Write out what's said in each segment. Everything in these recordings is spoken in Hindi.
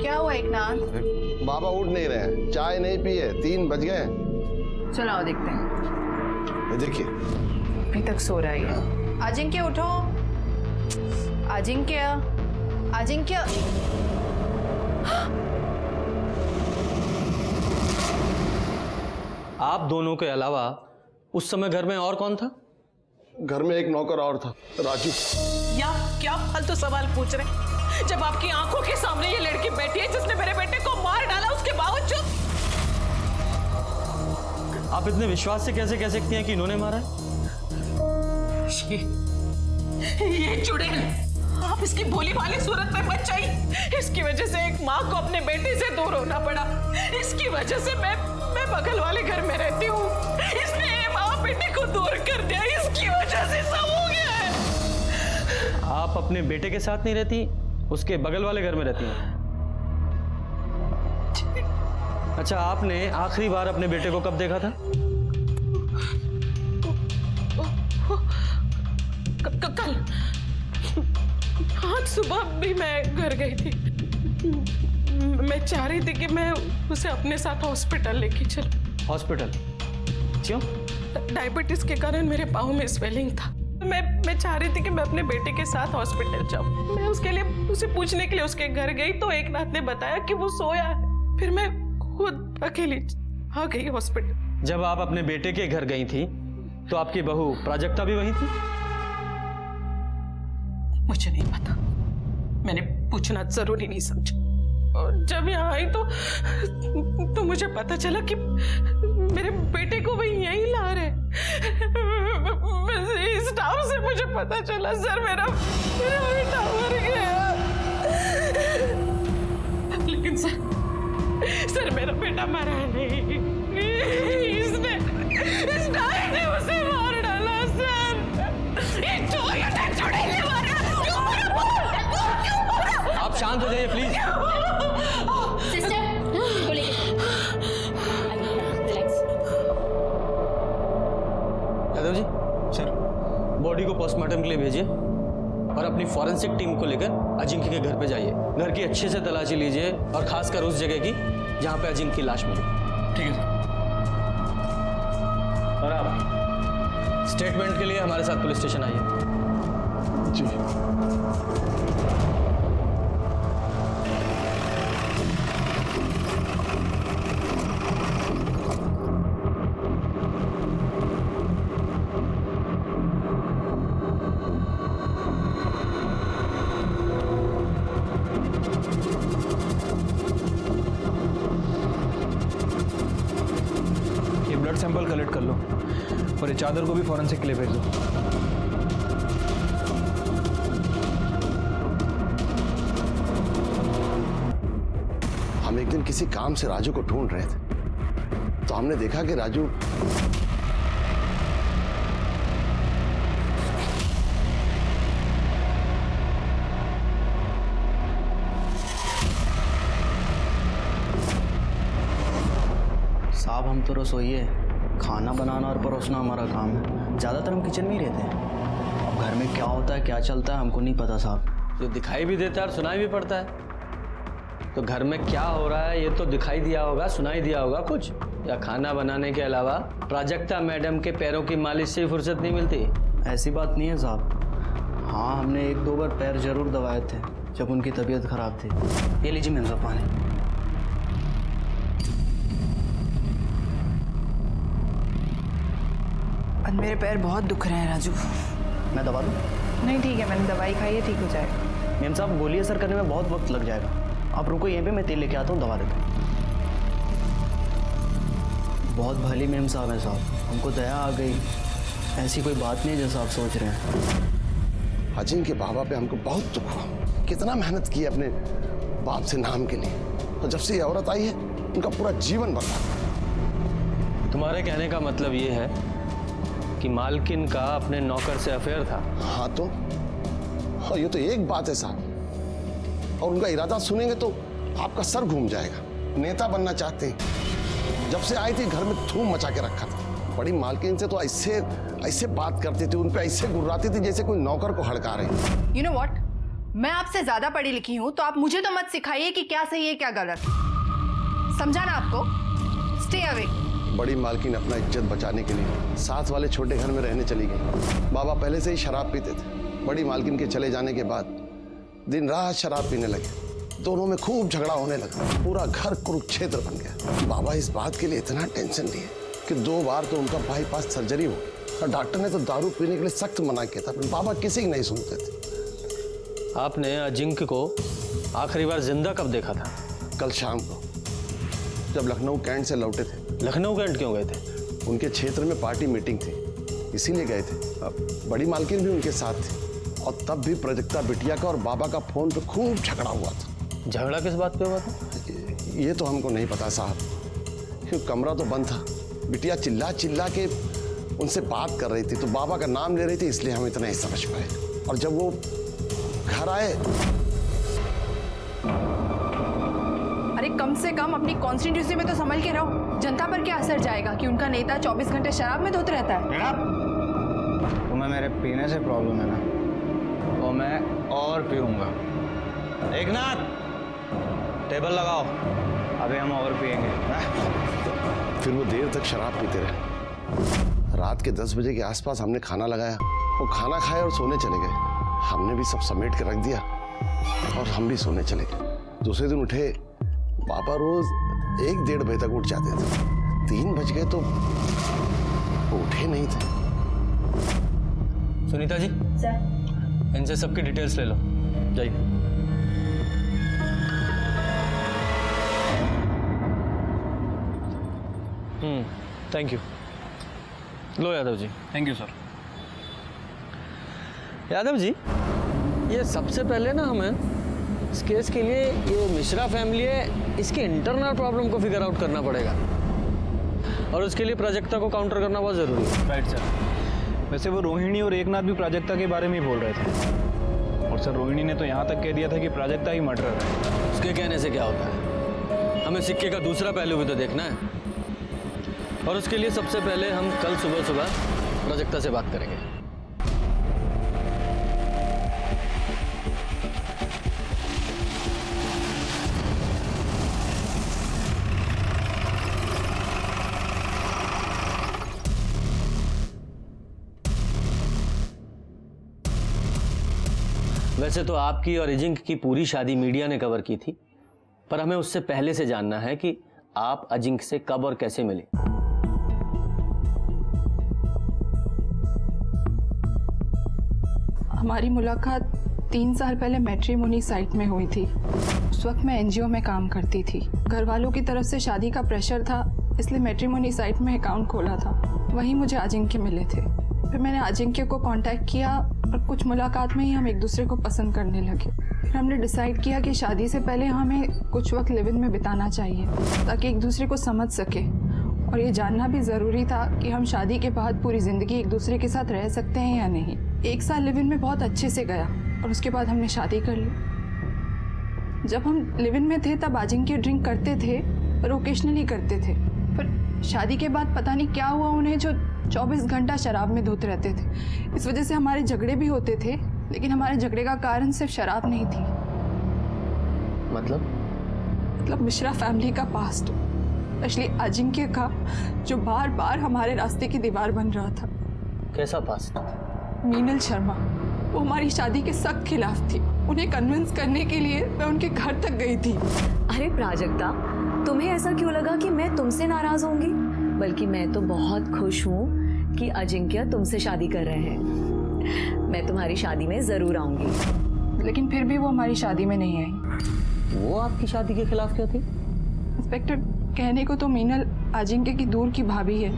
क्या हुआ एकनाथ? बाबा उठ नहीं रहे हैं, चाय नहीं पिए, 3 बज गए। चलो आओ देखते हैं। ये देखिए अभी तक सो रहा है ये। अजिंक्य उठो, अजिंक्य, अजिंक्य। आप दोनों के अलावा उस समय घर में और कौन था? घर में एक नौकर और था, राजू। या क्या फालतू सवाल पूछ रहे? जब आपकी आंखों के सामने ये लड़की बैठी है जिसने मेरे बेटे को मार डाला, उसके बावजूद आप इतने विश्वास से कैसे कह सकती हैं कि इन्होंने मारा है? ये चुड़ैल, आप इसकी भोली भाली सूरत में मत जाइए। इसकी वजह से एक माँ को अपने बेटे से दूर होना पड़ा। इसकी वजह से मैं बगल वाले घर में रहती हूँ। इसने माँ बेटे को दूर कर दिया, इसकी वजह से सब हो गया है। आप अपने बेटे के साथ नहीं रहती, उसके बगल वाले घर में रहती हैं। अच्छा, आपने आखिरी बार अपने बेटे को कब देखा था? कल। आज सुबह भी मैं घर गई थी। मैं चाह रही थी कि मैं उसे अपने साथ हॉस्पिटल लेके चलूं। हॉस्पिटल? क्यों? डायबिटीज के कारण मेरे पाँव में स्वेलिंग था। मैं चाह रही थी कि मैं अपने बेटे के साथ हॉस्पिटल जाऊं। मैं उसके लिए उसे पूछने के लिए उसके घर गई तो एकनाथ ने बताया कि वो सोया है। फिर मैं खुद अकेली आ गई हॉस्पिटल। जब आप अपने बेटे के घर गई थी तो आपकी बहू प्राजक्ता भी वहीं थी? मुझे नहीं पता, मैंने पूछना जरूरी नहीं समझा। और जब यहाँ आई तो मुझे पता चला कि मेरे बेटे को भी यहीं ला रहे। इस टाइम से मुझे पता चला सर मेरा बेटा मर गया। लेकिन सर मेरा बेटा मरा नहीं। इस नाई ने उसे मार डाला सर। ये चुड़ैल मारा। आप शांत हो जाइए प्लीज। सिस्टर, इसको लेके relax. Yadav ji, sir, body को पोस्टमार्टम के लिए भेजिए और अपनी फॉरेंसिक टीम को लेकर अजिंक्य के घर पे जाइए। घर की अच्छे से तलाशी लीजिए और खासकर उस जगह की जहां पे अजिंक्य की लाश मिली। ठीक है सर। और आप स्टेटमेंट के लिए हमारे साथ पुलिस स्टेशन आइए। जी। ये ब्लड सैंपल कलेक्ट कर लो और ये चादर को भी फॉरेंसिक के लिए भेज दो। हम एक दिन किसी काम से राजू को ढूंढ रहे थे तो हमने देखा कि राजू साहब, हम तो रसोइये, खाना बनाना और परोसना हमारा काम है। ज़्यादातर हम किचन में ही रहते हैं। अब घर में क्या होता है क्या चलता है हमको नहीं पता साहब। जो दिखाई भी देता है और सुनाई भी पड़ता है। तो घर में क्या हो रहा है ये तो दिखाई दिया होगा, सुनाई दिया होगा कुछ? या खाना बनाने के अलावा प्राजक्ता मैडम के पैरों की मालिश से फुर्सत नहीं मिलती? ऐसी बात नहीं है साहब। हाँ, हमने 1-2 बार पैर जरूर दबाए थे जब उनकी तबीयत खराब थी। ये लीजिए मेरा पानी। मेरे पैर बहुत दुख रहे हैं राजू। मैं दबा दूँ? नहीं ठीक है, मैंने दवाई खाई है, ठीक हो जाएगा। मैम साहब, गोली असर करने में बहुत वक्त लग जाएगा। आप रुको यहीं पे, मैं तेल लेके आता हूँ, दबा देता हूँ। बहुत भली मैम साहब हैं साहब, हमको दया आ गई। ऐसी कोई बात नहीं है जैसा आप सोच रहे हैं। अजिंक्य के बाबा पे हमको बहुत दुख हुआ। कितना मेहनत की अपने बाप से नाम के लिए, तो जब से ये औरत आई है उनका पूरा जीवन बदला। तुम्हारे कहने का मतलब ये है कि मालकिन का अपने नौकर से अफेयर था? हाँ तो, और ये तो एक बात है साहब, और उनका इरादा सुनेंगे तो आपका सर घूम जाएगा। नेता बनना चाहते हैं, जब से आई थी घर में धूम मचा के रखा था। बड़ी मालकिन से तो ऐसे बात करते थे, उन पे ऐसे गुर्राती थी जैसे कोई नौकर को हड़का रहे। You know what? मैं आपसे ज्यादा पढ़ी लिखी हूँ तो आप मुझे तो मत सिखाइए कि क्या सही है क्या गलत। समझा ना आपको? Stay away. बड़ी मालकिन अपना इज्जत बचाने के लिए साथ वाले छोटे घर में रहने चली गई। बाबा पहले से ही शराब पीते थे। बड़ी मालकिन के चले जाने के बाद दिन रात शराब पीने लगे। दोनों में खूब झगड़ा होने लगा। पूरा घर कुरुक्षेत्र बन गया। बाबा इस बात के लिए इतना टेंशन लिए कि 2 बार तो उनका बाईपास सर्जरी हो गई और डॉक्टर ने तो दारू पीने के लिए सख्त मना किया था, पर बाबा किसी की नहीं सुनते थे। आपने अजिंक्य को आखिरी बार जिंदा कब देखा था? कल शाम को जब लखनऊ कैंट से लौटे थे। लखनऊ कैंट क्यों गए थे? उनके क्षेत्र में पार्टी मीटिंग थी, इसीलिए गए थे। अब बड़ी मालकिन भी उनके साथ थी और तब भी प्राजक्ता बिटिया का और बाबा का फोन पे खूब झगड़ा हुआ था। झगड़ा किस बात पे हुआ था? ये तो हमको नहीं पता साहब, क्योंकि कमरा तो बंद था। बिटिया चिल्ला चिल्ला के उनसे बात कर रही थी तो बाबा का नाम ले रही थी, इसलिए हम इतना ही समझ पाए। और जब वो घर आए, अरे कम से कम अपनी कॉन्स्टिट्यूंसी में तो संभल के रहो। जनता पर क्या असर जाएगा कि उनका नेता 24 घंटे शराब में धोते रहता है? तुम्हें मेरे पीने से प्रॉब्लम है ना, तो मैं और पीऊंगा। एकनाथ, टेबल लगाओ, अभी हम और पिएंगे। फिर वो देर तक शराब पीते रहे। रात के 10 बजे के आसपास हमने खाना लगाया। वो खाना खाए और सोने चले गए। हमने भी सब समेट के रख दिया और हम भी सोने चले गए। दूसरे दिन उठे, पापा रोज 1-1:30 बजे तक उठ जाते थे। 3 बज गए तो उठे नहीं थे। सुनीता जी, सर, इनसे सबकी डिटेल्स ले लो, जाइए। Thank you. लो Yadav ji. Thank you sir. Yadav ji, ये सबसे पहले ना हमें इस केस के लिए ये मिश्रा फैमिली है, इसके इंटरनल प्रॉब्लम को फिगर आउट करना पड़ेगा और उसके लिए प्राजक्ता को काउंटर करना बहुत ज़रूरी है। Right sir. वैसे वो रोहिणी और एकनाथ भी प्राजक्ता के बारे में ही बोल रहे थे, और सर रोहिणी ने तो यहाँ तक कह दिया था कि प्राजक्ता ही मर्डरर है। उसके कहने से क्या होता है? हमें सिक्के का दूसरा पहलू भी तो देखना है, और उसके लिए सबसे पहले हम कल सुबह प्राजक्ता से बात करेंगे। वैसे तो आपकी और अजिंक्य की पूरी शादी मीडिया ने कवर की थी, पर हमें उससे पहले से जानना है कि आप अजिंक्य से कब और कैसे मिले। हमारी मुलाकात 3 साल पहले मैट्रिमोनी साइट में हुई थी। उस वक्त मैं एनजीओ में काम करती थी। घर वालों की तरफ से शादी का प्रेशर था, इसलिए मैट्रिमोनी साइट में अकाउंट खोला था। वहीं मुझे अजिंक्य मिले थे। फिर मैंने अजिंक्य को कांटेक्ट किया और कुछ मुलाकात में ही हम एक दूसरे को पसंद करने लगे। फिर हमने डिसाइड किया कि शादी से पहले हमें कुछ वक्त लिव इन में बिताना चाहिए ताकि एक दूसरे को समझ सके, और ये जानना भी ज़रूरी था कि हम शादी के बाद पूरी ज़िंदगी एक दूसरे के साथ रह सकते हैं या नहीं। 1 साल लिव इन में बहुत अच्छे से गया और उसके बाद हमने शादी कर ली। जब हम लिव इन में थे तब अजिंक्य ड्रिंक करते थे, पर ओकेशनली करते थे। पर शादी के बाद पता नहीं क्या हुआ उन्हें, जो 24 घंटा शराब में धोते रहते थे। इस वजह से हमारे झगड़े भी होते थे, लेकिन हमारे झगड़े का कारण सिर्फ शराब नहीं थी। मतलब मिश्रा फैमिली का पास्ट, स्पेशली अजिंक्य का, जो बार बार हमारे रास्ते की दीवार बन रहा था। कैसा पास्ट? मीनल शर्मा, वो हमारी शादी के सख्त खिलाफ थी। उन्हें कन्विंस करने के लिए मैं उनके घर तक गई थी। अरे प्राजक्ता, तुम्हें ऐसा क्यों लगा कि मैं तुमसे नाराज होंगी? बल्कि मैं तो बहुत खुश हूँ कि अजिंक्य तुमसे शादी कर रहे हैं। मैं तुम्हारी शादी में जरूर आऊंगी। लेकिन फिर भी वो हमारी शादी में नहीं आई। वो आपकी शादी के खिलाफ क्यों थी? इंस्पेक्टर, कहने को तो मीनल अजिंक्य की दूर की भाभी है,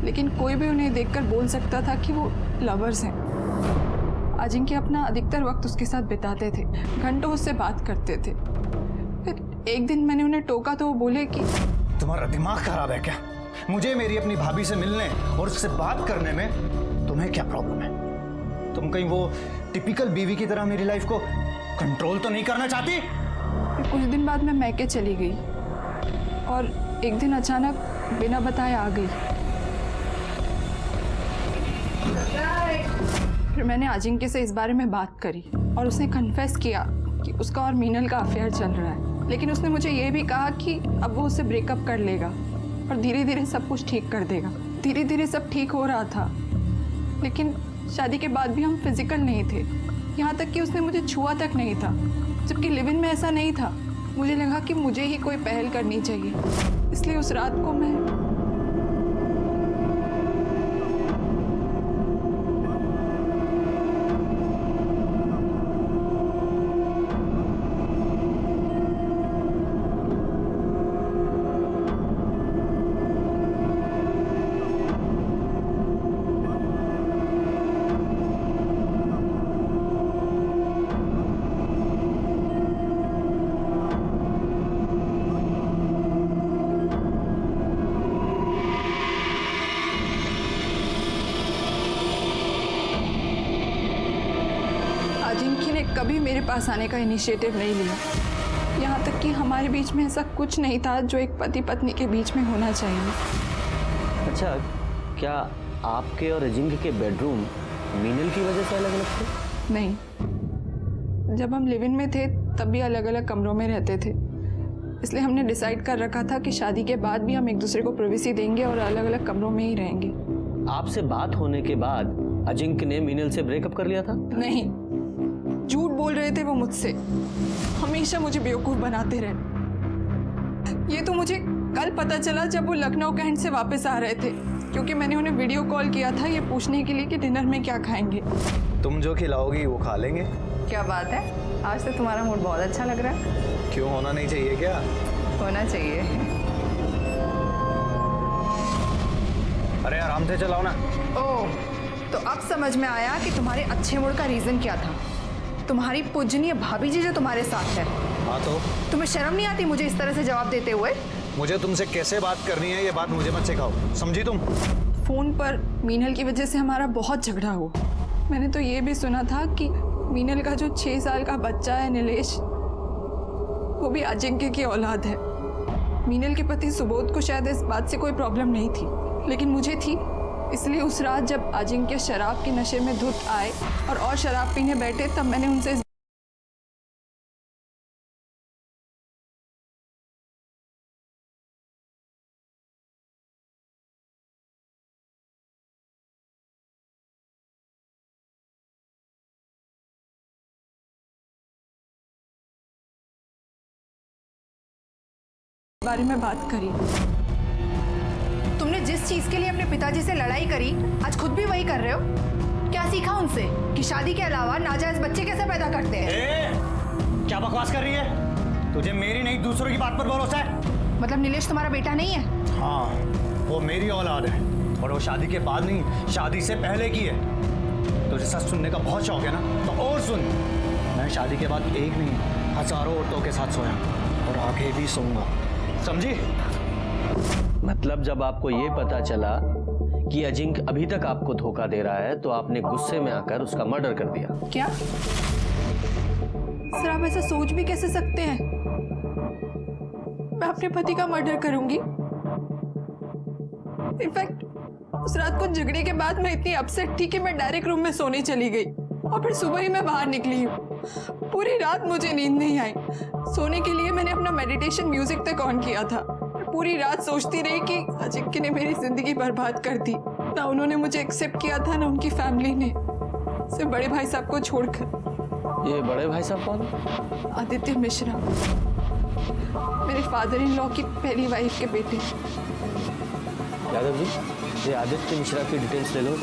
लेकिन कोई भी उन्हें देखकर बोल सकता था कि वो लवर्स हैं। अजिंक्य अपना अधिकतर वक्त उसके साथ बिताते थे, घंटों उससे बात करते थे। फिर एक दिन मैंने उन्हें टोका तो वो बोले कि तुम्हारा दिमाग खराब है क्या? मुझे मेरी अपनी भाभी से मिलने और उससे बात करने में तुम्हें क्या प्रॉब्लम है? तुम कहीं वो टिपिकल बीवी की तरह मेरी लाइफ को कंट्रोल तो नहीं करना चाहती? फिर कुछ दिन बाद मैं मैके चली गई और एक दिन अचानक बिना बताए आ गई। फिर मैंने अजिंक्य से इस बारे में बात करी और उसने कन्फेस किया कि उसका और मीनल का अफेयर चल रहा है। लेकिन उसने मुझे ये भी कहा कि अब वो उससे ब्रेकअप कर लेगा और धीरे धीरे सब कुछ ठीक कर देगा। धीरे धीरे सब ठीक हो रहा था, लेकिन शादी के बाद भी हम फिजिकल नहीं थे। यहाँ तक कि उसने मुझे छुआ तक नहीं था, जबकि लिव इन में ऐसा नहीं था। मुझे लगा कि मुझे ही कोई पहल करनी चाहिए, इसलिए उस रात को मैं अजिंक्य ने कभी मेरे पास आने का इनिशिएटिव नहीं लिया। यहाँ तक कि हमारे बीच में ऐसा कुछ नहीं था जो एक पति पत्नी के बीच में होना चाहिए। अच्छा, क्या आपके और अजिंक्य के बेडरूम मीनल की वजह से अलग अलग थे? नहीं, जब हम लिव इन में थे तब भी अलग अलग कमरों में रहते थे, इसलिए हमने डिसाइड कर रखा था कि शादी के बाद भी हम एक दूसरे को प्राइवेसी देंगे और अलग अलग कमरों में ही रहेंगे। आपसे बात होने के बाद अजिंक्य ने मीनल से ब्रेकअप कर लिया था? नहीं, झूठ बोल रहे थे वो मुझसे। हमेशा मुझे बेवकूफ बनाते रहे। ये तो मुझे कल पता चला जब वो लखनऊ कैंट से वापस आ रहे थे, क्योंकि मैंने उन्हें वीडियो कॉल किया था ये पूछने के लिए कि डिनर में क्या खाएंगे। तुम जो खिलाओगी वो खा लेंगे। क्या बात है, आज तो तुम्हारा मूड बहुत अच्छा लग रहा है। क्यों, होना नहीं चाहिए क्या? होना चाहिए। अरे आराम से चलाओ ना। ओह, तो अब समझ में आया कि तुम्हारे अच्छे मूड का रीजन क्या था। तुम्हारी पूजनीय भाभी जी जो तुम्हारे साथ है। हाँ तो तुम्हें शर्म नहीं आती मुझे इस तरह से जवाब देते हुए? मुझे तुमसे कैसे बात करनी है ये बात मुझे मत सिखाओ, समझी तुम? फोन पर मीनल की वजह से हमारा बहुत झगड़ा हुआ। मैंने तो ये भी सुना था कि मीनल का जो 6 साल का बच्चा है नीलेश, वो भी अजिंक्य की औलाद है। मीनल के पति सुबोध को शायद इस बात से कोई प्रॉब्लम नहीं थी, लेकिन मुझे थी। इसलिए उस रात जब अजिंक्य शराब के नशे में धुत आए और शराब पीने बैठे, तब मैंने उनसे इस बारे में बात करी। तुमने जिस चीज के लिए अपने पिताजी से लड़ाई करी, आज खुद भी वही कर रहे हो। क्या सीखा उनसे कि शादी के अलावा नाजायज बच्चे कैसे पैदा करते हैं? क्या बकवास कर रही है? तुझे मेरी नहीं दूसरों की बात पर भरोसा है? मतलब नीलेश तुम्हारा बेटा नहीं है? हाँ, वो मेरी औलाद है और वो शादी के बाद नहीं, शादी से पहले की है। तुझे सच सुनने का बहुत शौक है ना, तो और सुन। मैं शादी के बाद एक नहीं, हजारों औरतों के साथ सोया और आगे भी सोऊंगा, समझी? मतलब जब आपको ये पता चला कि अजिंक्य अभी तक आपको धोखा दे रहा है, तो आपने गुस्से में आकर उसका मर्डर कर दिया? क्या सर, आप ऐसा सोच भी कैसे सकते हैं? मैं अपने पति का मर्डर करूंगी? इनफैक्ट उस रात को झगड़े के बाद मैं इतनी अपसेट थी कि मैं डायरेक्ट रूम में सोने चली गई और फिर सुबह ही मैं बाहर निकली हूँ। पूरी रात मुझे नींद नहीं आई। सोने के लिए मैंने अपना मेडिटेशन म्यूजिक तक ऑन किया था। पूरी रात सोचती रही कि अजिंक्य ने मेरी जिंदगी बर्बाद कर दी। ना उन्होंने मुझे एक्सेप्ट किया था, ना उनकी फैमिली ने, सिर्फ बड़े भाई साहब को छोड़कर। ये बड़े भाई साहब कौन? आदित्य मिश्रा, मेरे फादर इन लॉ की पहली वाइफ के बेटे। यादव जी, ये आदित्य मिश्रा की डिटेल्स ले लो।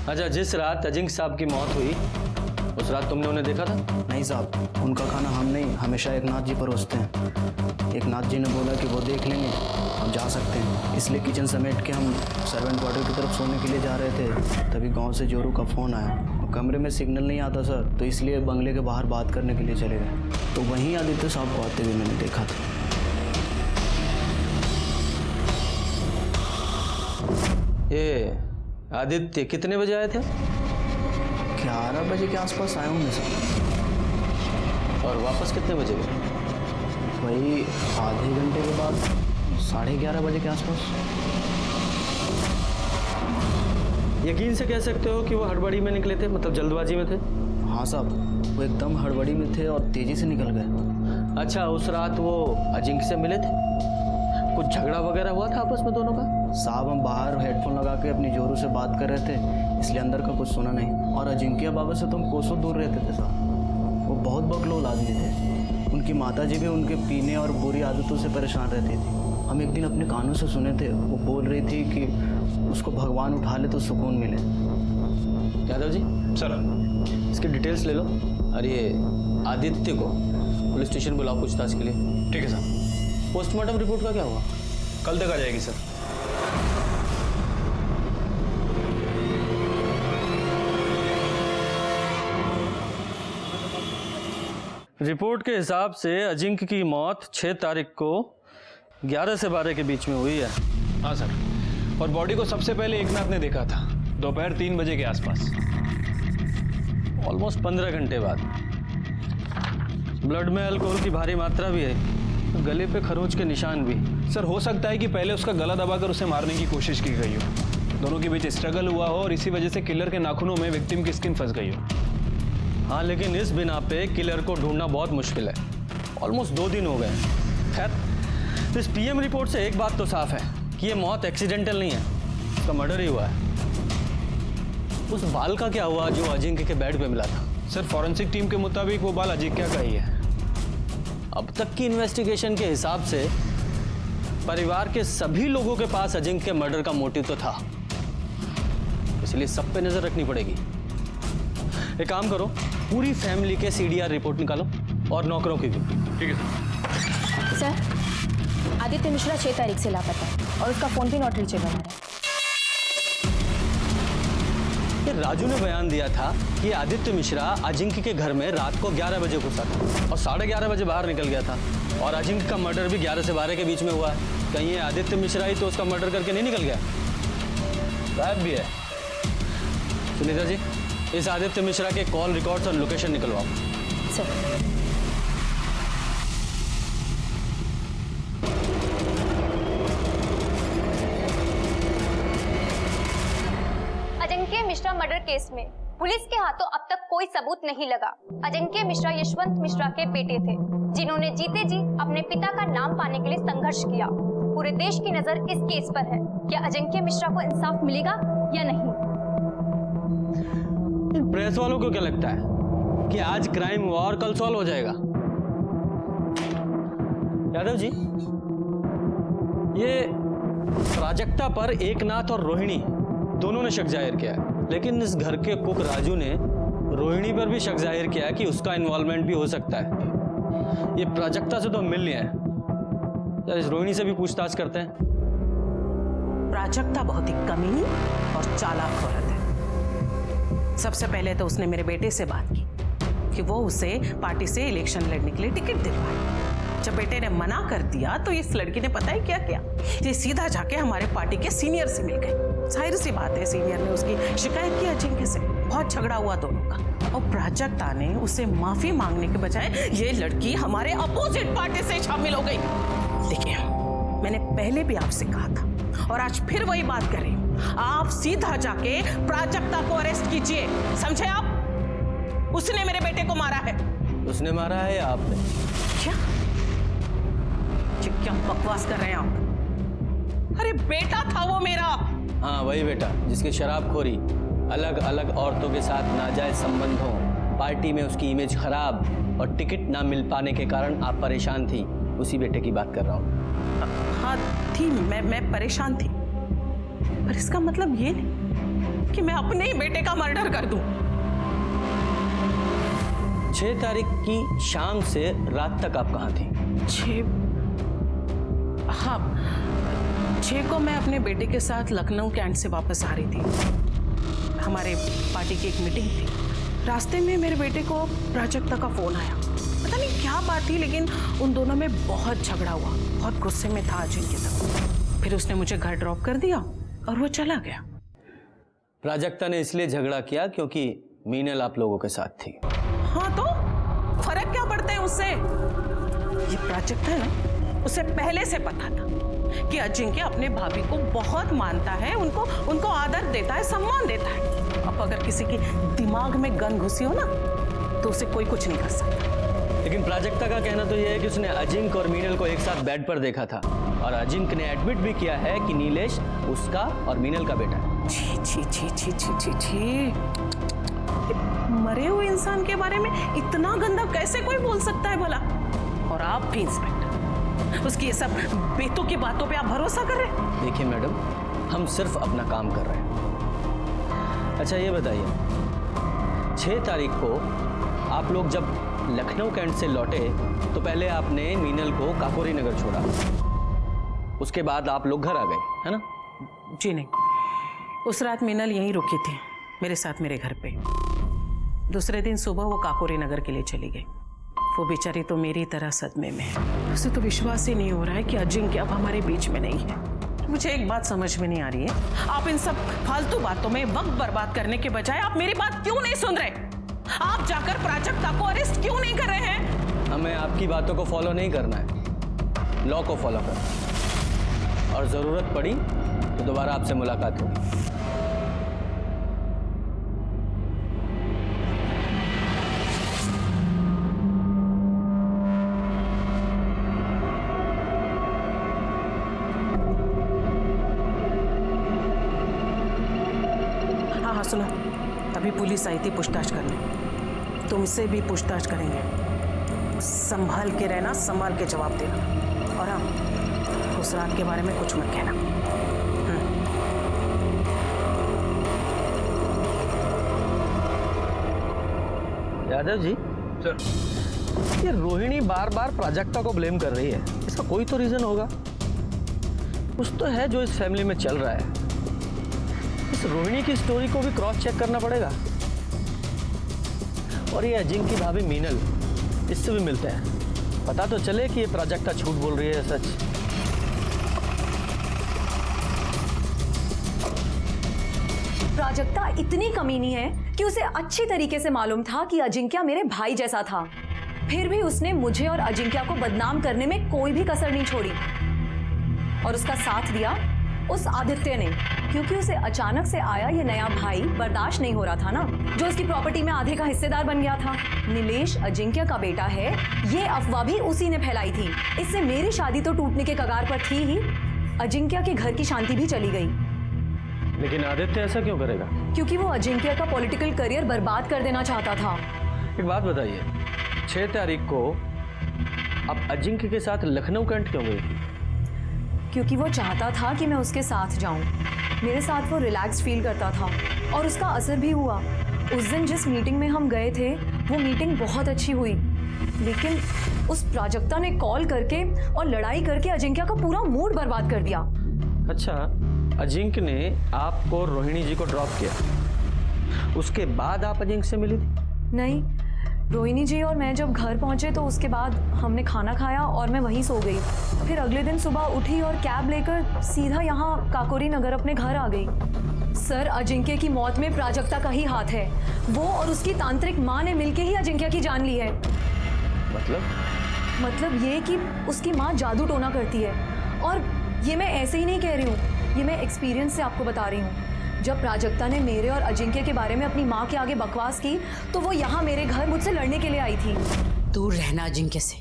अच्छा, जिस रात अजिंक्य साहब की मौत हुई, उस रात तुमने उन्हें देखा था? नहीं साहब, उनका खाना हम नहीं, हमेशा एकनाथ जी परोसते हैं। एकनाथ जी ने बोला कि वो देख लेंगे, हम जा सकते हैं। इसलिए किचन समेट के हम सर्वेंट क्वार्टर की तरफ सोने के लिए जा रहे थे, तभी गांव से जोरू का फ़ोन आया। कमरे में सिग्नल नहीं आता सर, तो इसलिए बंगले के बाहर बात करने के लिए चले गए, तो वहीं आदित्य साहब को आते हुए मैंने देखा था। ये आदित्य कितने बजे आए थे? 11 बजे के आसपास आए होंगे सर। और वापस कितने बजे गए? वही आधे घंटे के बाद, 11:30 बजे के आसपास। यकीन से कह सकते हो कि वो हड़बड़ी में निकले थे, मतलब जल्दबाजी में थे? हाँ साहब, वो एकदम हड़बड़ी में थे और तेज़ी से निकल गए। अच्छा, उस रात वो अजिंक्य से मिले थे? कुछ झगड़ा वगैरह हुआ था आपस में दोनों का? साहब हम बाहर हेडफोन लगा के अपनी जोरों से बात कर रहे थे, इसलिए अंदर का कुछ सुना नहीं। और अजिंक्य बाबा से तो हम कोसों दूर रहते थे साहब। वो बहुत बकलोल आदमी थे। उनकी माताजी भी उनके पीने और बुरी आदतों से परेशान रहती थी। हम एक दिन अपने कानों से सुने थे, वो बोल रही थी कि उसको भगवान उठा ले तो सुकून मिले। यादव जी सर, इसकी डिटेल्स ले लो और ये आदित्य को पुलिस स्टेशन बुलाओ पूछताछ के लिए। ठीक है सर। पोस्टमार्टम रिपोर्ट का क्या हुआ? कल तक आ जाएगी सर। रिपोर्ट के हिसाब से अजिंक्य की मौत 6 तारीख को 11 से 12 के बीच में हुई है। हाँ सर, और बॉडी को सबसे पहले एकनाथ ने देखा था दोपहर 3 बजे के आसपास। ऑलमोस्ट 15 घंटे बाद। ब्लड में अल्कोहल की भारी मात्रा भी है, गले पे खरोंच के निशान भी। सर, हो सकता है कि पहले उसका गला दबाकर उसे मारने की कोशिश की गई हो, दोनों के बीच स्ट्रगल हुआ हो और इसी वजह से किलर के नाखूनों में विक्टिम की स्किन फंस गई हो। हाँ, लेकिन इस बिना पे किलर को ढूंढना बहुत मुश्किल है। ऑलमोस्ट 2 दिन हो गए। खैर, इस पीएम रिपोर्ट से एक बात तो साफ है कि ये मौत एक्सीडेंटल नहीं है, इसका मर्डर ही हुआ है। उस बाल का क्या हुआ जो अजिंक्य के बेड पे मिला था? सर, फॉरेंसिक टीम के मुताबिक वो बाल अजिंक्य का ही है। अब तक की इन्वेस्टिगेशन के हिसाब से परिवार के सभी लोगों के पास अजिंक्य के मर्डर का मोटिव तो था, इसलिए सब पे नजर रखनी पड़ेगी। एक काम करो, पूरी फैमिली के सीडीआर रिपोर्ट निकालो और नौकरों की भी। ठीक है सर। सर, आदित्य मिश्रा 6 तारीख से लापता है और उसका फोन भी नॉट रीचेबल है। ये राजू ने बयान दिया था कि आदित्य मिश्रा अजिंक्य के घर में रात को 11 बजे घुसा था और 11:30 बजे बाहर निकल गया था, और अजिंक्य का मर्डर भी 11 से 12 के बीच में हुआ है। कहीं ये आदित्य मिश्रा ही तो उसका मर्डर करके नहीं निकल गया? गायब भी है। सुनीता जी, इस आदित्य मिश्रा के कॉल रिकॉर्ड्स और लोकेशन निकलवाओ। Sir, Ajinkya Mishra murder case में पुलिस के हाथों अब तक कोई सबूत नहीं लगा। अजिंक्य मिश्रा यशवंत मिश्रा के बेटे थे, जिन्होंने जीते जी अपने पिता का नाम पाने के लिए संघर्ष किया। पूरे देश की नजर इस केस पर है। क्या अजिंक्य मिश्रा को इंसाफ मिलेगा या नहीं? प्रेस वालों को क्या लगता है कि आज क्राइम हुआ और कल सॉल्व हो जाएगा? यादव जी, ये प्राजक्ता पर एकनाथ और रोहिणी दोनों ने शक जाहिर किया है, लेकिन इस घर के कुक राजू ने रोहिणी पर भी शक जाहिर किया है कि उसका इन्वॉल्वमेंट भी हो सकता है। ये प्राजक्ता से तो मिल नहीं है, यार इस रोहिणी से भी पूछताछ करते हैं। प्राजक्ता बहुत ही कमीनी और चालाक औरत है। सबसे पहले तो उसने मेरे बेटे से बात की कि वो उसे पार्टी से इलेक्शन लड़ने के लिए टिकट दिलवाए। जब बेटे ने मना कर दिया तो इस लड़की ने पता है क्या किया, ये सीधा जाके हमारे पार्टी के सीनियर से मिल गई। जाहिर सी बात है, सीनियर ने उसकी शिकायत की अजिंक्य से। बहुत झगड़ा हुआ दोनों का, और प्राजक्ता ने उसे माफी मांगने के बजाय ये लड़की हमारे अपोजिट पार्टी से शामिल हो गई। देखिए, मैंने पहले भी आपसे कहा था और आज फिर वही बात करें, आप सीधा जाके प्राजक्ता को अरेस्ट कीजिए, समझे आप? उसने मेरे बेटे को मारा है। उसने मारा है या आपने? क्या बकवास कर रहे हैं आप? अरे बेटा था वो मेरा। हाँ, वही बेटा जिसकी शराबखोरी, अलग अलग औरतों के साथ नाजायज संबंधों, पार्टी में उसकी इमेज खराब और टिकट ना मिल पाने के कारण आप परेशान थी, उसी बेटे की बात कर रहा हूँ। हाँ थी, मैं परेशान थी, पर इसका मतलब ये नहीं कि मैं अपने ही बेटे का मर्डर कर दूं। 6 तारीख की शाम से रात तक आप कहाँ थी? 6 को मैं अपने बेटे के साथ लखनऊ कैंट से वापस आ रही थी। हमारे पार्टी की एक मीटिंग थी। रास्ते में मेरे बेटे को प्राजक्ता का फोन आया। पता नहीं क्या बात थी, लेकिन उन दोनों में बहुत झगड़ा हुआ। बहुत गुस्से में था अजिंक्य तक। फिर उसने मुझे घर ड्रॉप कर दिया और वो चला गया। प्राजक्ता ने इसलिए झगड़ा किया क्योंकि मीनल आप लोगों के साथ थी। हाँ तो फर्क क्या पड़ता है उससे? ये प्राजक्ता है ना, उसे पहले से पता था कि अजिंक्य अपने भाभी को बहुत मानता है, उनको आदर देता है, सम्मान देता है। अब अगर किसी के दिमाग में गन घुसी हो ना तो उसे कोई कुछ नहीं कर सकता। लेकिन प्राजक्ता का कहना तो यह है कि उसने अजिंक्य और मीनल को एक साथ बेड पर देखा था और अजिंक्य ने एडमिट भी किया है कि नीलेश उसका और मीनल का बेटा है। छी छी छी छी छी छी छी, मरे हुए इंसान के बारे में इतना गंदा कैसे कोई बोल सकता है भला? और आप भी इंस्पेक्टर, उसकी ये सब बेतों की बातों पे आप भरोसा कर रहे हैं? देखिए मैडम, हम सिर्फ अपना काम कर रहे हैं। अच्छा ये बताइए, 6 तारीख को आप लोग जब लखनऊ कैंट से लौटे तो पहले आपने मीनल को काकोरी नगर छोड़ा, उसके बाद आप लोग घर आ गए, है ना? जी नहीं, उस रात मीनल यहीं रुकी थी मेरे साथ मेरे घर पे। दूसरे दिन सुबह वो काकोरी नगर के लिए चली गई। वो बेचारी तो मेरी तरह सदमे में है। उसे तो विश्वास ही नहीं हो रहा है कि अजिंक्य अब हमारे बीच में नहीं है। मुझे एक बात समझ में नहीं आ रही है, आप इन सब फालतू बातों में वक्त बर्बाद करने के बजाय आप मेरी बात क्यों नहीं सुन रहे? आप जाकर प्राजक्ता को अरेस्ट क्यों नहीं कर रहे हैं? हमें आपकी बातों को फॉलो नहीं करना है, लॉ को फॉलो करना है। और जरूरत पड़ी तो दोबारा आपसे मुलाकात होगी। हाँ सुनो, अभी पुलिस आई थी पूछताछ करने, तुमसे भी पूछताछ करेंगे। संभाल के रहना, संभाल के जवाब देना। और हाँ, उस रात के बारे में कुछ मत कहना। यादव जी सर, ये रोहिणी बार बार प्राजक्ता को ब्लेम कर रही है, इसका कोई तो रीजन होगा। कुछ तो है जो इस फैमिली में चल रहा है। इस रोहिणी की स्टोरी को भी क्रॉस चेक करना पड़ेगा। और ये अजिंक्य की भाभी मीनल, इससे भी मिलते हैं, पता तो चले कि ये प्राजक्ता झूठ बोल रही है सच। प्राजक्ता इतनी कमीनी है कि उसे अच्छी तरीके से मालूम था कि अजिंक्य मेरे भाई जैसा था, फिर भी उसने मुझे और अजिंक्य को बदनाम करने में कोई भी कसर नहीं छोड़ी। और उसका साथ दिया उस आदित्य ने, क्योंकि उसे अचानक से आया ये नया भाई बर्दाश्त नहीं हो रहा था ना, जो उसकी प्रॉपर्टी में आधे का हिस्सेदार बन गया था। नीलेश अजिंक्य का बेटा है, ये अफवाह भी उसी ने फैलाई थी। इससे मेरी शादी तो टूटने के कगार पर थी ही, अजिंक्य के घर की शांति भी चली गई। लेकिन आदित्य ऐसा क्यों करेगा? क्योंकि वो अजिंक्य का पॉलिटिकल करियर बर्बाद कर देना चाहता था। एक बात बताइए, 6 तारीख को आप अजिंक्य के साथ लखनऊ कैंट क्यों गई? क्योंकि वो चाहता था कि मैं उसके साथ जाऊं। मेरे साथ वो रिलैक्स फील करता था और उसका असर भी हुआ। उस दिन जिस मीटिंग में हम गए थे वो मीटिंग बहुत अच्छी हुई, लेकिन उस प्राजक्ता ने कॉल करके और लड़ाई करके अजिंक्य का पूरा मूड बर्बाद कर दिया। अच्छा, अजिंक्य ने आपको रोहिणी जी को ड्रॉप किया, उसके बाद आप अजिंक्य से मिली थी? नहीं, रोहिणी जी और मैं जब घर पहुंचे तो उसके बाद हमने खाना खाया और मैं वहीं सो गई। फिर अगले दिन सुबह उठी और कैब लेकर सीधा यहाँ काकोरी नगर अपने घर आ गई। सर, अजिंक्य की मौत में प्राजक्ता का ही हाथ है। वो और उसकी तांत्रिक माँ ने मिलकर ही अजिंक्य की जान ली है। मतलब ये कि उसकी माँ जादू टोना करती है। और ये मैं ऐसे ही नहीं कह रही हूँ, ये मैं एक्सपीरियंस से आपको बता रही हूँ। जब प्राजक्ता ने मेरे और अजिंक्य के बारे में अपनी माँ के आगे बकवास की तो वो यहाँ मेरे घर मुझसे लड़ने के लिए आई थी। दूर रहना अजिंक्य से।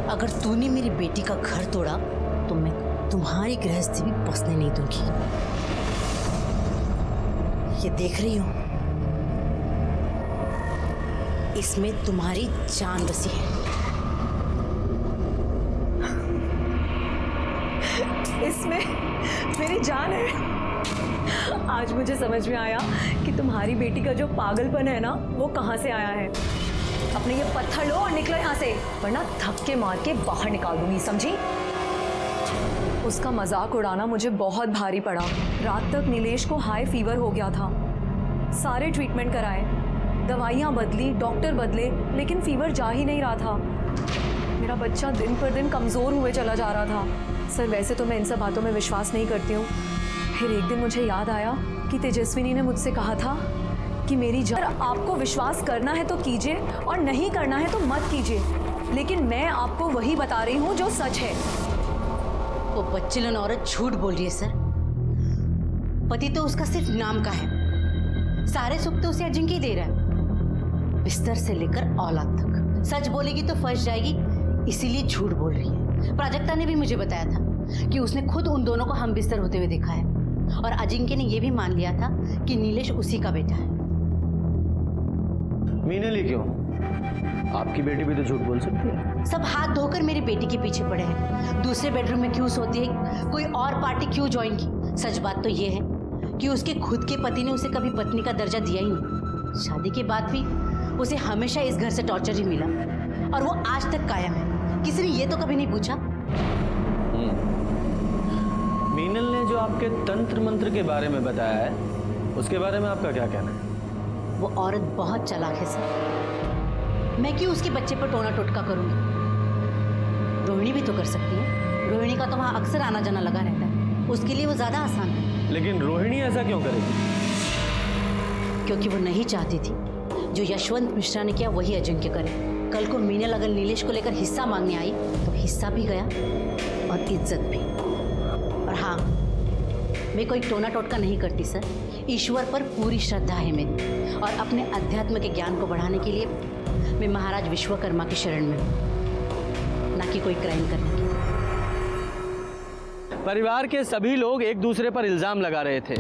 अगर तूने मेरी बेटी का घर तोड़ा तो मैं तुम्हारी गृहस्थी भी बसने नहीं दूंगी। ये देख रही हो, इसमें तुम्हारी जान बसी है। इसमें मेरी जान है। आज मुझे समझ में आया कि तुम्हारी बेटी का जो पागलपन है ना, वो कहाँ से आया है। अपने ये पत्थर लो और निकलो यहाँ से, वरना धक्के मार के बाहर निकाल दूंगी, समझी? उसका मजाक उड़ाना मुझे बहुत भारी पड़ा। रात तक नीलेश को हाई फीवर हो गया था। सारे ट्रीटमेंट कराए, दवाइयाँ बदली, डॉक्टर बदले, लेकिन फीवर जा ही नहीं रहा था। मेरा बच्चा दिन पर दिन कमज़ोर हुए चला जा रहा था। सर, वैसे तो मैं इन सब बातों में विश्वास नहीं करती हूँ। फिर एक दिन मुझे याद आया कि तेजस्विनी ने मुझसे कहा था कि मेरी जान, आपको विश्वास करना है तो कीजिए और नहीं करना है तो मत कीजिए, लेकिन मैं आपको वही बता रही हूँ जो सच है। वो बच्चेलन औरत झूठ बोल रही है सर। पति तो उसका सिर्फ नाम का है, सारे सुख तो उसे अजिंक्य ही दे रहा है, बिस्तर से लेकर औलाद तक। सच बोलेगी तो फंस जाएगी, इसीलिए झूठ बोल रही है। प्राजक्ता ने भी मुझे बताया था कि उसने खुद उन दोनों को हम बिस्तर होते हुए देखा है, और अजिंक्य ने यह भी मान लिया था कि नीलेश उसी का बेटा है। मीनल ही क्यों? आपकी बेटी भी तो झूठ बोल सकती है। सब हाथ धोकर मेरी बेटी के पीछे पड़े हैं, दूसरे बेडरूम में क्यों सोती है, कोई और पार्टी क्यों ज्वाइन की। सच बात तो ये है कि उसके खुद के पति ने उसे कभी पत्नी का दर्जा दिया ही नहीं। शादी के बाद भी उसे हमेशा इस घर से टॉर्चर ही मिला, और वो आज तक कायम है। किसी ने ये तो कभी नहीं पूछा। मीनल ने जो आपके तंत्र मंत्र के बारे में बताया है, उसके बारे में आपका क्या कहना है? वो औरत बहुत चालाक है सर, मैं क्यों उसके बच्चे पर टोना टोटका करूंगी। रोहिणी भी तो कर सकती है, रोहिणी का तो वहां अक्सर आना जाना लगा रहता है, उसके लिए वो ज्यादा आसान है। लेकिन रोहिणी ऐसा क्यों करेगी? क्योंकि वो नहीं चाहती थी जो यशवंत मिश्रा ने किया वही अजिंक्य करे। कल को मीनल अगर नीलेश को लेकर हिस्सा मांगने आई तो हिस्सा भी गया और इज्जत भी। और हाँ, मैं कोई टोना टोटका नहीं करती सर, ईश्वर पर पूरी श्रद्धा है मेरी, और अपने अध्यात्म के ज्ञान को बढ़ाने के लिए मैं महाराज विश्वकर्मा की शरण में हूँ, ना कि कोई क्राइम करने के लिए। परिवार के सभी लोग एक दूसरे पर इल्जाम लगा रहे थे,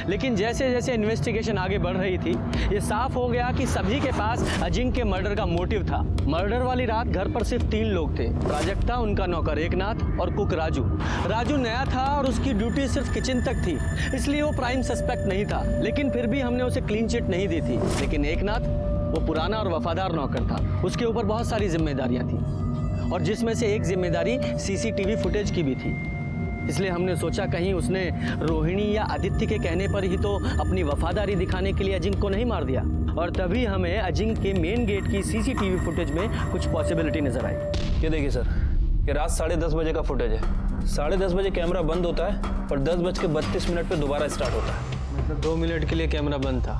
लेकिन जैसे जैसे इन्वेस्टिगेशन आगे बढ़ रही थी, ये साफ हो गया कि सभी के पास अजिंक्य मर्डर का मोटिव था। मर्डर वाली रात घर पर सिर्फ 3 लोग थे, प्राजक्ता, उनका नौकर एकनाथ और कुक राजू। राजू नया था और उसकी ड्यूटी सिर्फ किचन तक थी, इसलिए वो प्राइम सस्पेक्ट नहीं था, लेकिन फिर भी हमने उसे क्लीन चिट नहीं दी थी। लेकिन एकनाथ वो पुराना और वफादार नौकर था, उसके ऊपर बहुत सारी जिम्मेदारियां थी, और जिसमें से एक जिम्मेदारी सीसीटीवी फुटेज की भी थी। इसलिए हमने सोचा कहीं उसने रोहिणी या आदित्य के कहने पर ही तो अपनी वफादारी दिखाने के लिए अजिंक्य को नहीं मार दिया। और तभी हमें अजिंक्य के मेन गेट की सीसीटीवी फुटेज में कुछ पॉसिबिलिटी नजर आई। ये देखिए सर, ये रात 10:30 बजे का फुटेज है। 10:30 बजे कैमरा बंद होता है और 10:32 पे दोबारा स्टार्ट होता है। मतलब 2 मिनट के लिए कैमरा बंद था।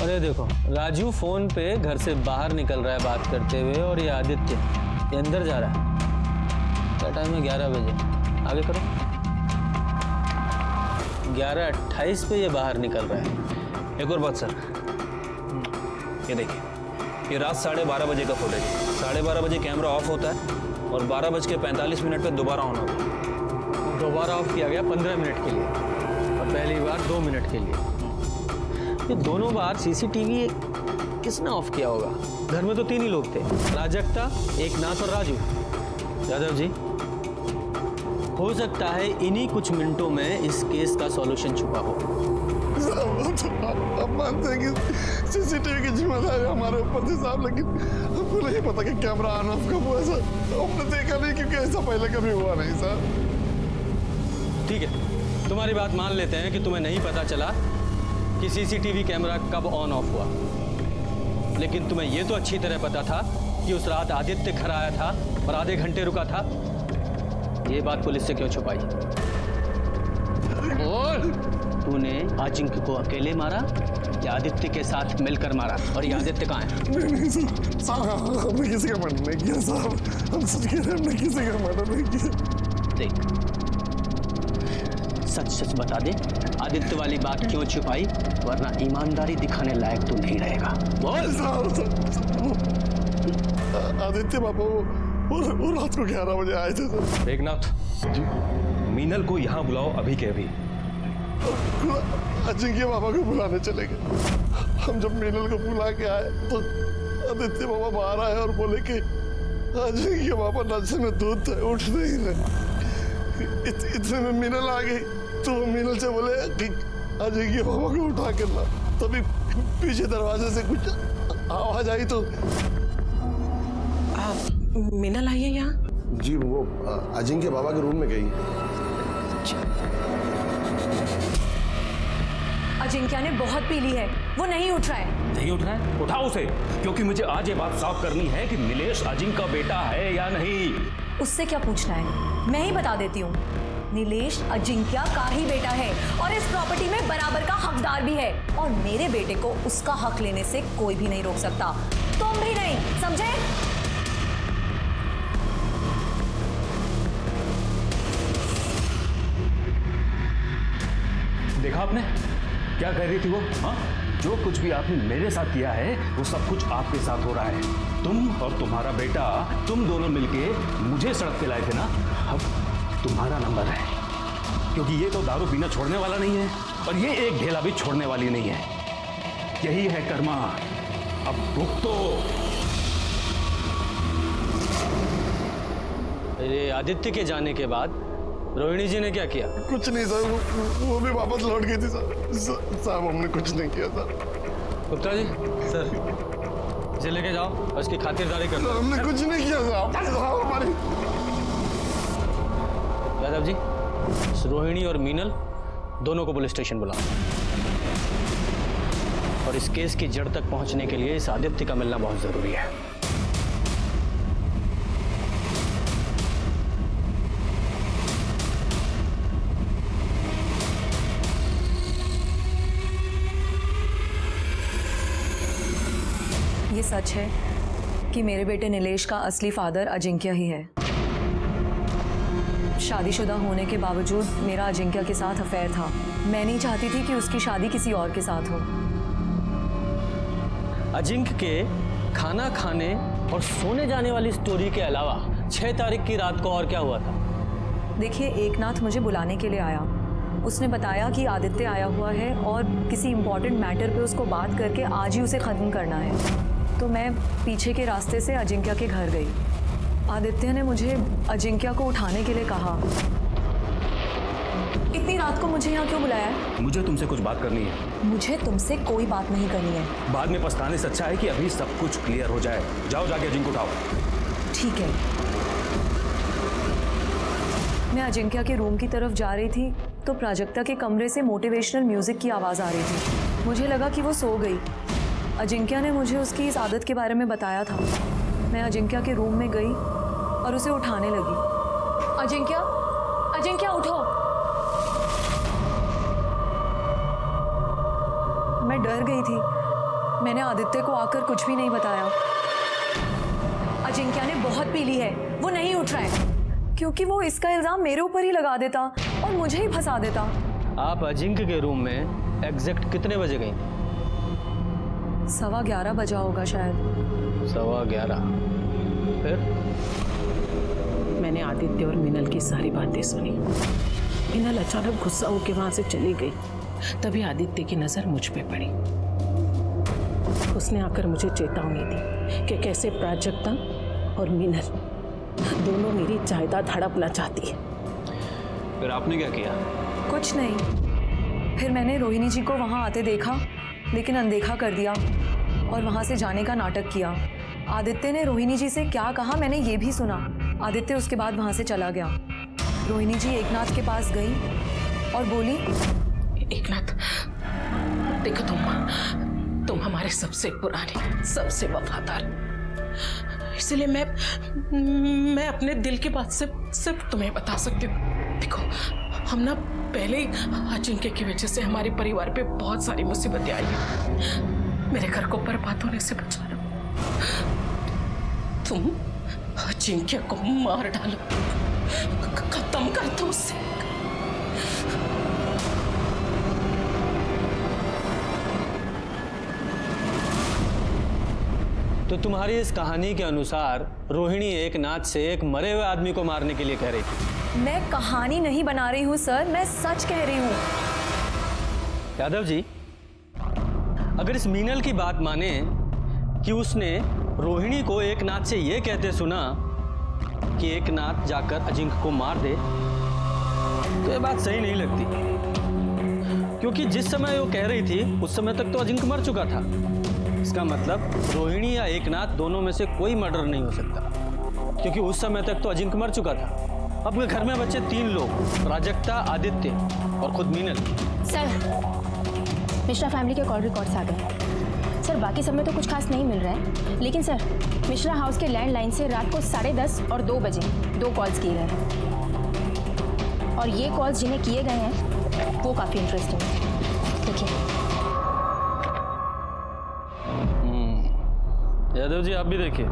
और ये देखो, राजू फोन पे घर से बाहर निकल रहा है बात करते हुए, और ये आदित्य ये अंदर जा रहा है। क्या टाइम है? 11 बजे। आगे करो। 11:28 पे ये बाहर निकल रहा है। एक और बात सर, ये देखिए, ये रात 12:30 बजे का फुटेज है। 12:30 बजे कैमरा ऑफ होता है और 12:45 पे दोबारा ऑन होता है। दोबारा ऑफ किया गया 15 मिनट के लिए, और पहली बार 2 मिनट के लिए। ये दोनों बार सीसीटीवी किसने ऑफ किया होगा? घर में तो 3 ही लोग थे, प्राजक्ता, एकनाथ और राजू। यादव जी, हो सकता है इन्हीं कुछ मिनटों में इस केस का सॉल्यूशन छुपा हो। अब मानते हैं कि सीसीटीवी की जिम्मेदारी हमारे ऊपर थी साहब, लेकिन हमको नहीं पता कि कैमरा ऑन ऑफ कब हुआ सर। हमने देखा नहीं, क्योंकि ऐसा पहले कभी हुआ नहीं सर। ठीक है, तुम्हारी बात मान लेते हैं कि तुम्हें नहीं पता चला कि सीसीटीवी कैमरा कब ऑन ऑफ हुआ, लेकिन तुम्हें यह तो अच्छी तरह पता था कि उस रात आदित्य घर आया था और आधे घंटे रुका था। ये बात पुलिस से क्यों छुपाई? और तूने अजिंक्य को अकेले मारा या आदित्य के साथ मिलकर मारा? और ये आदित्य कहाँ है? नहीं सर, हमने किसी का मर्डर नहीं किया साहब। हम सच कह रहे हैं, हमने किसी का मर्डर नहीं किया। देख, सच सच बता दे, आदित्य वाली बात क्यों छुपाई? वरना ईमानदारी दिखाने लायक तू नहीं रहेगा। बोल। आदित्य बाबा वो रात को 11 बजे आए थे सर। एकनाथ जी, मीनल को यहाँ बुलाओ अभी के अभी। अजिंक्य बाबा को बुलाने चले गए। हम जब मीनल को बुला के आए तो आदित्य बाबा बाहर आए और बोले कि अजिंक्य बाबा नशे में दूध थे, उठ नहीं रहे। इतने में मीनल आ गई, तो मीनल से बोले कि अजिंक्य बाबा को उठा के ला। तभी पीछे दरवाजे से कुछ आवाज आई तो मीनल आई है यहाँ? जी, वो अजिंक्य बाबा के रूम में गई। अजिंक्य ने बहुत पी ली है, वो नहीं उठ रहा है। नहीं उठ रहा है? उठाओ उसे, क्योंकि मुझे आज ये बात साफ करनी है कि नीलेश अजिंक्य का बेटा है या नहीं। उससे क्या पूछना है, मैं ही बता देती हूँ। नीलेश अजिंक्य का ही बेटा है और इस प्रॉपर्टी में बराबर का हकदार भी है, और मेरे बेटे को उसका हक लेने से कोई भी नहीं रोक सकता, तुम भी नहीं, समझे? देखा आपने क्या कह रही थी वो? हाँ, जो कुछ भी आपने मेरे साथ किया है वो सब कुछ आपके साथ हो रहा है। तुम और तुम्हारा बेटा, तुम दोनों मिलके मुझे सड़क पे लाए थे ना, अब तुम्हारा नंबर है। क्योंकि ये तो दारू पीना छोड़ने वाला नहीं है और ये एक ढेला भी छोड़ने वाली नहीं है। यही है कर्मा, अब भुगतो। अरे आदित्य के जाने के बाद रोहिणी जी ने क्या किया? कुछ नहीं सर, वो भी वापस लौट गई थी सर। साहब हमने कुछ नहीं किया सर। गुप्ता जी, सर इसे लेके जाओ और इसकी खातिरदारी कर लो। हमने कुछ नहीं किया साहब। हमारी यादव जी, इस रोहिणी और मीनल दोनों को पुलिस स्टेशन बुलाओ और इस केस की जड़ तक पहुंचने के लिए इस आदित्य का मिलना बहुत जरूरी है। ये सच है कि मेरे बेटे नीलेश का असली फादर अजिंक्य ही है। शादीशुदा होने के बावजूद मेरा अजिंक्य के साथ अफेयर था। मैं नहीं चाहती थी कि उसकी शादी किसी और के साथ हो। अजिंक्य के खाना खाने और सोने जाने वाली स्टोरी के अलावा 6 तारीख की रात को और क्या हुआ था? देखिए, एकनाथ मुझे बुलाने के लिए आया। उसने बताया कि आदित्य आया हुआ है और किसी इम्पोर्टेंट मैटर पे उसको बात करके आज ही उसे ख़त्म करना है। तो मैं पीछे के रास्ते से अजिंक्य के घर गई। आदित्य ने मुझे अजिंक्य को उठाने के लिए कहा। इतनी रात को मुझे यहाँ क्यों बुलाया है? मुझे तुमसे कुछ बात करनी है। मुझे तुमसे कोई बात नहीं करनी है। बाद में पछताने से अच्छा है कि अभी सब कुछ क्लियर हो जाए। जाओ, जाके अजिंक्य को उठाओ। ठीक है। मैं अजिंक्य के रूम की तरफ जा रही थी तो प्राजक्ता के कमरे से मोटिवेशनल म्यूजिक की आवाज़ आ रही थी। मुझे लगा कि वो सो गई। अजिंक्य ने मुझे उसकी इस आदत के बारे में बताया था। मैं अजिंक्य के रूम में गई और उसे उठाने लगी। अजिंक्य, अजिंक्य उठो। मैं डर गई थी। मैंने आदित्य को आकर कुछ भी नहीं बताया। अजिंक्य ने बहुत पी ली है, वो नहीं उठ रहा है, क्योंकि वो इसका इल्जाम मेरे ऊपर ही लगा देता और मुझे ही फंसा देता। आप अजिंक्य के रूम में एग्जैक्ट कितने बजे गई? 11:15 बजा होगा शायद। 11:15। फिर? मैंने आदित्य और मीनल की सारी बातें सुनी। मीनल अचानक गुस्सा होकर वहां से चली गई। तभी आदित्य की नजर मुझ पे पड़ी। उसने आकर मुझे चेतावनी दी कि कैसे प्राजक्ता और मीनल दोनों मेरी जायदाद हड़पना चाहती है। फिर आपने क्या किया? कुछ नहीं। फिर मैंने रोहिणी जी को वहां आते देखा, लेकिन अनदेखा कर दिया और वहां से जाने का नाटक किया। आदित्य ने रोहिणी जी से क्या कहा मैंने ये भी सुना। आदित्य उसके बाद वहां से चला गया। रोहिणी जी एकनाथ के पास गई और बोली, एकनाथ, देखो तुम हमारे सबसे पुराने, सबसे वफादार, इसलिए मैं अपने दिल की बात सिर्फ तुम्हें बता सकती हूँ। देखो, हम ना पहले ही अजिंक्य की वजह से हमारे परिवार पे बहुत सारी मुसीबतें आई हैं। मेरे घर को बर्बाद होने से बचाना, तुम अजिंक्य को मार डालो, खत्म कर दो उससे। तो तुम्हारी इस कहानी के अनुसार रोहिणी एकनाथ से एक मरे हुए आदमी को मारने के लिए कह रही थी। मैं कहानी नहीं बना रही हूँ सर, मैं सच कह रही हूँ। यादव जी, अगर इस मीनल की बात माने कि उसने रोहिणी को एकनाथ से यह कहते सुना कि एकनाथ जाकर अजिंक्य को मार दे, तो ये बात सही नहीं लगती। क्योंकि जिस समय वो कह रही थी उस समय तक तो अजिंक्य मर चुका था। इसका मतलब रोहिणी या एकनाथ दोनों में से कोई मर्डर नहीं हो सकता, क्योंकि उस समय तक तो अजिंक्य मर चुका था। अब घर में बचे 3 लोग, प्राजक्ता, आदित्य और खुद मीनल। सर, मिश्रा फैमिली के कॉल रिकॉर्ड्स आ गए। सर, बाकी सब में तो कुछ खास नहीं मिल रहा है, लेकिन सर मिश्रा हाउस के लैंडलाइन से रात को 10:30 और 2 बजे 2 कॉल्स किए गए हैं। और ये कॉल्स जिन्हें किए गए हैं वो काफ़ी इंटरेस्टिंग है। देखिए। यादव जी, आप भी देखिए।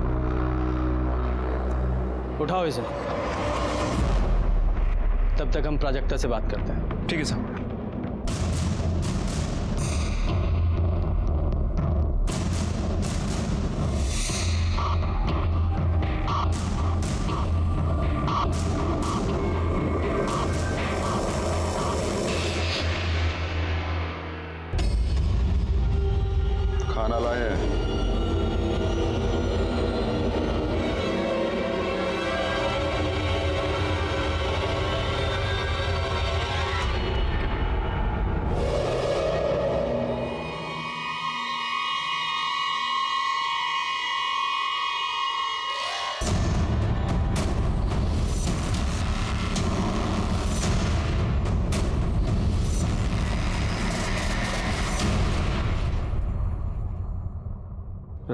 उठाओ इसे। तब तक हम प्राजक्ता से बात करते हैं। ठीक है साहब।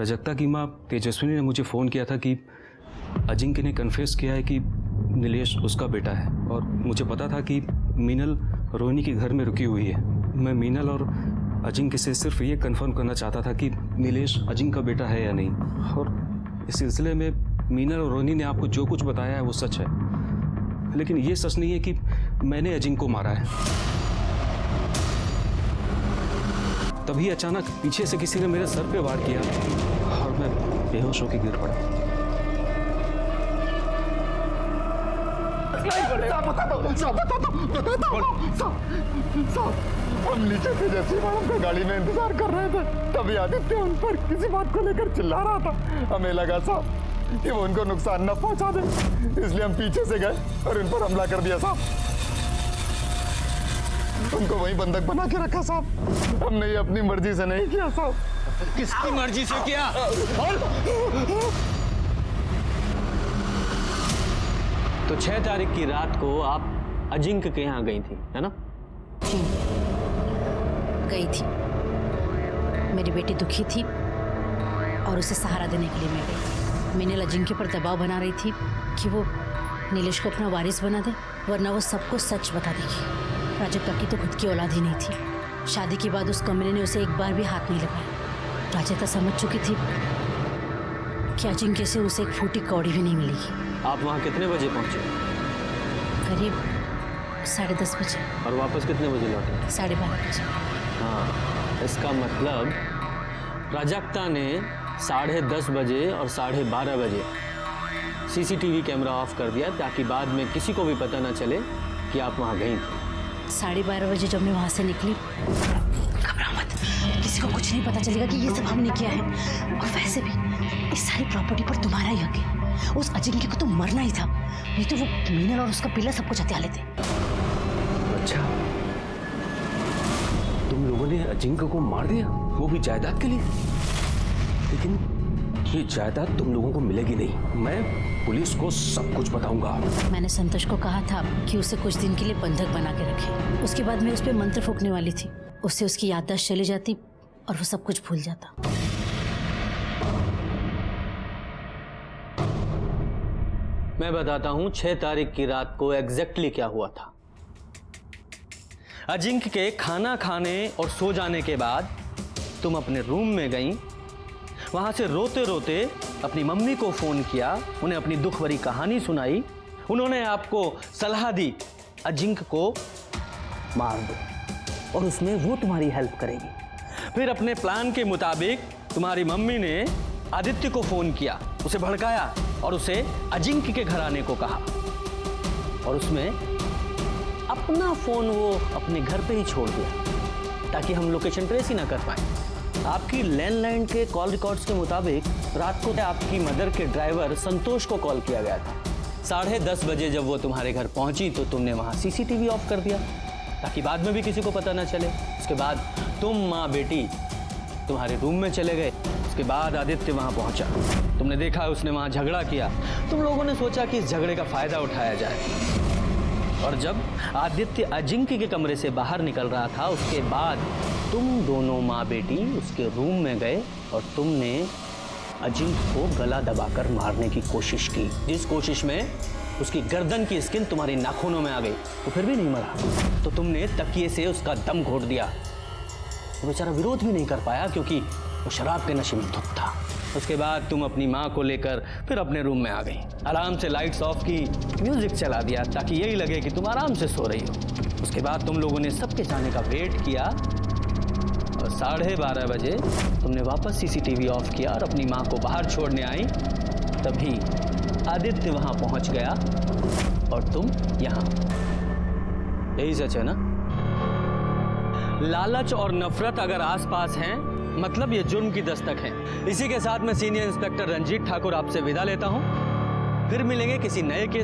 प्राजक्ता की माँ तेजस्विनी ने मुझे फ़ोन किया था कि अजिंक्य ने कन्फेस किया है कि नीलेश उसका बेटा है, और मुझे पता था कि मीनल रोहिणी के घर में रुकी हुई है। मैं मीनल और अजिंक्य से सिर्फ ये कंफर्म करना चाहता था कि नीलेश अजिंक्य का बेटा है या नहीं, और इस सिलसिले में मीनल और रोहिणी ने आपको जो कुछ बताया है वो सच है, लेकिन ये सच नहीं है कि मैंने अजिंक्य को मारा है। तभी अचानक पीछे से किसी ने मेरे सर पे वार किया और मैं बेहोश होकर गिर पड़ा। हम नीचे थे जैसे मैडम का गाड़ी में इंतजार कर रहे थे, तभी आदित्य उन पर किसी बात को लेकर चिल्ला रहा था। हमें लगा साहब कि वो उनको नुकसान न पहुंचा दे, इसलिए हम पीछे से गए और इन पर हमला कर दिया साहब। उनको वहीं बंधक बना के रखा साहब। हमने ये अपनी मर्जी से नहीं किया साहब। किसकी मर्जी से किया? तो 6 तारीख की रात को आप अजिंक्य के यहाँ गई थी, है ना? जी, गई थी। मेरी बेटी दुखी थी और उसे सहारा देने के लिए मैं गई। मीनल अजिंक्य पर दबाव बना रही थी कि वो नीलेश को अपना वारिस बना दे, वरना वो सबको सच बता देगी। प्राजक्ता की तो खुद की औलाद ही नहीं थी। शादी के बाद उस कमरे ने उसे एक बार भी हाथ नहीं लगाया। प्राजक्ता समझ चुकी थी कि अजिंक्य से उसे एक फूटी कौड़ी भी नहीं मिलेगी। आप वहाँ कितने बजे पहुँचे? करीब 10:30 बजे। और वापस कितने बजे लौटे? 12:30 बजे। हाँ, इसका मतलब प्राजक्ता ने 10:30 बजे और 12:30 बजे सीसीटीवी कैमरा ऑफ कर दिया ताकि बाद में किसी को भी पता ना चले कि आप वहाँ गई थी। 12:30 बजे जब मैं वहाँ से निकली, घबरा मत, किसी को कुछ नहीं पता चलेगा कि ये सब हमने किया है। और वैसे भी इस सारी प्रॉपर्टी पर तुम्हारा ही हक है। उस अजिंक्य को तो मरना ही था, नहीं तो वो मीनल और उसका पिल्ला सब कुछ हत्या लेते। अच्छा, तुम लोगों ने अजिंक्य को मार दिया, वो भी जायदाद के लिए? लेकिन ये जायदाद तुम लोगों को मिलेगी नहीं। मैं पुलिस को सब कुछ बताऊंगा। मैंने संतोष को कहा था कि उसे कुछ दिन के लिए बंधक बना के रखे। उसके बाद मैं उस पर मंत्र फूंकने वाली थी, उससे उसकी याददाश्त चली जाती और वो सब कुछ भूल जाता। मैं बताता हूँ 6 तारीख की रात को एग्जैक्टली क्या हुआ था। अजिंक्य के खाना खाने और सो जाने के बाद तुम अपने रूम में गई, वहां से रोते रोते अपनी मम्मी को फोन किया, उन्हें अपनी दुख भरी कहानी सुनाई। उन्होंने आपको सलाह दी अजिंक्य को मार दो और उसमें वो तुम्हारी हेल्प करेगी। फिर अपने प्लान के मुताबिक तुम्हारी मम्मी ने आदित्य को फोन किया, उसे भड़काया और उसे अजिंक्य के घर आने को कहा, और उसमें अपना फोन वो अपने घर पे ही छोड़ दिया ताकि हम लोकेशन ट्रेस ही ना कर पाए। आपकी लैंडलाइन के कॉल रिकॉर्ड्स के मुताबिक रात को आपकी मदर के ड्राइवर संतोष को कॉल किया गया था। 10:30 बजे जब वो तुम्हारे घर पहुंची तो तुमने वहां सीसीटीवी ऑफ कर दिया ताकि बाद में भी किसी को पता ना चले। उसके बाद तुम माँ बेटी तुम्हारे रूम में चले गए। उसके बाद आदित्य वहां पहुंचा, तुमने देखा उसने वहां झगड़ा किया। तुम लोगों ने सोचा कि इस झगड़े का फायदा उठाया जाए, और जब आदित्य अजिंक्य के कमरे से बाहर निकल रहा था उसके बाद तुम दोनों माँ बेटी उसके रूम में गए और तुमने अजिंक्य को गला दबाकर मारने की कोशिश की, जिस कोशिश में उसकी गर्दन की स्किन तुम्हारी नाखूनों में आ गई। तो फिर भी नहीं मरा तो तुमने तकिए से उसका दम घोट दिया। वो बेचारा विरोध भी नहीं कर पाया क्योंकि वो शराब के नशे में धुत था। उसके बाद तुम अपनी माँ को लेकर फिर अपने रूम में आ गई, आराम से लाइट्स ऑफ की, म्यूजिक चला दिया ताकि यही लगे कि तुम आराम से सो रही हो। उसके बाद तुम लोगों ने सबके जाने का वेट किया और 12:30 बजे तुमने वापस सीसीटीवी ऑफ किया और अपनी माँ को बाहर छोड़ने आई। तभी आदित्य वहां पहुंच गया और तुम यहाँ। यही सच है ना? लालच और नफरत अगर आसपास हैं मतलब ये जुर्म की दस्तक है। इसी के साथ मैं सीनियर इंस्पेक्टर रंजीत ठाकुर आपसे विदा लेता हूं। फिर मिलेंगे किसी नए केस